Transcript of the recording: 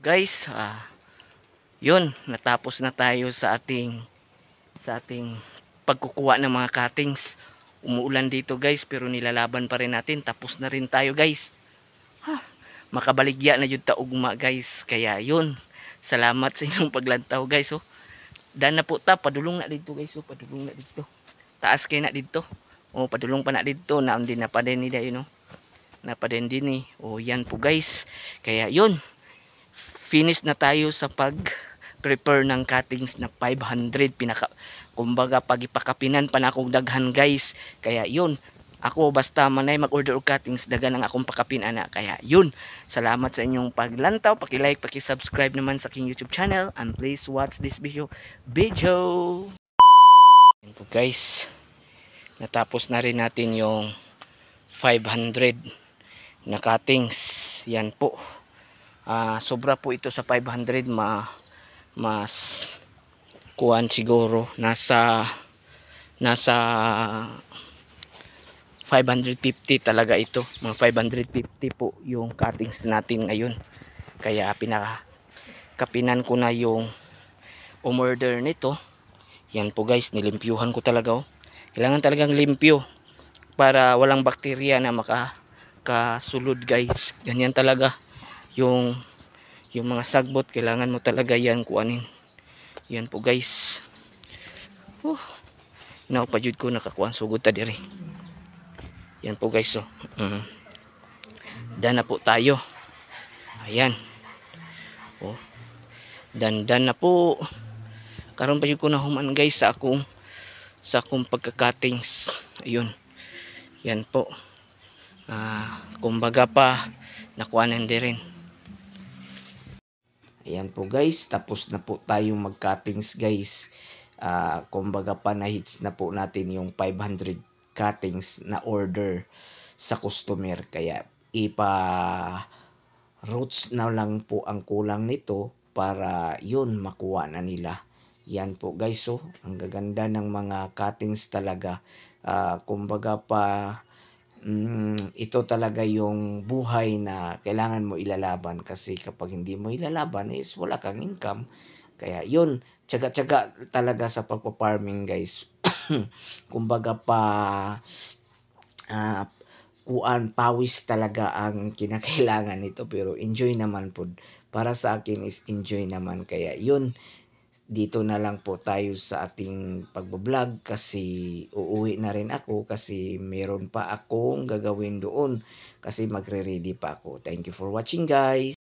guys, yun, natapos na tayo sa ating pagkukuha ng mga cuttings. Umuulan dito guys, pero nilalaban pa rin natin. Tapos na rin tayo guys. Makabaligya na yun taugma guys. Kaya yun, salamat sa inyong paglantaw guys. Dan na po ta, padulong na dito guys. Padulong na dito. Taas kayo na dito. Padulong pa na dito. Naamdin na pa din nila yun. Napadin din yan po guys. Kaya yun, finish na tayo sa prepare ng cuttings na 500. Kumbaga pagipakapinan pa na akong daghan guys. Kaya yun, ako basta manay mag-order og cuttings, dagan ang akong pakapin ana. Kaya yun, salamat sa inyong paglantaw, paki-like, paki-subscribe naman sa aking YouTube channel, and please watch this video. Yan po guys, natapos na rin natin yung 500 na cuttings. Yan po, sobra po ito sa 500. Mas kuan siguro nasa 550 talaga ito. Mga 550 po yung cuttings natin ngayon. Kaya pinakapinan ko na yung umorder nito. Yan po guys, nilimpyuhan ko talaga. Kailangan talagang limpyo para walang bakterya na makasulod guys. Ganyan talaga yung mga sagbot, kailangan mo talaga yan kuanin. Yan po guys. Naupajud ko nakakuan sugod ta diri. Yan po guys. Dan na po tayo. Ayan. Dan na po. Karon pa jud ko na human guys sa akong pagka-cuttings. Ayun. Yan po. Kumbaga pa nakuanan din. Ayan po guys, tapos na po tayong mag-cuttings guys. Kumbaga pa na-hits na po natin yung 500 cuttings na order sa customer. Kaya roots na lang po ang kulang nito para yun makuha na nila. Yan po guys, ang gaganda ng mga cuttings talaga. Kumbaga pa ito talaga yung buhay na kailangan mo ilalaban, kasi kapag hindi mo ilalaban is wala kang income. Kaya yun, tiyaga-tiyaga talaga sa pagpa-farming guys. Kumbaga pa pawis talaga ang kinakailangan nito, pero enjoy naman po. Para sa akin is enjoy naman. Kaya yun, dito na lang po tayo sa ating pagbablog, kasi uuwi na rin ako, kasi meron pa akong gagawin doon, kasi magre-ready pa ako. Thank you for watching guys.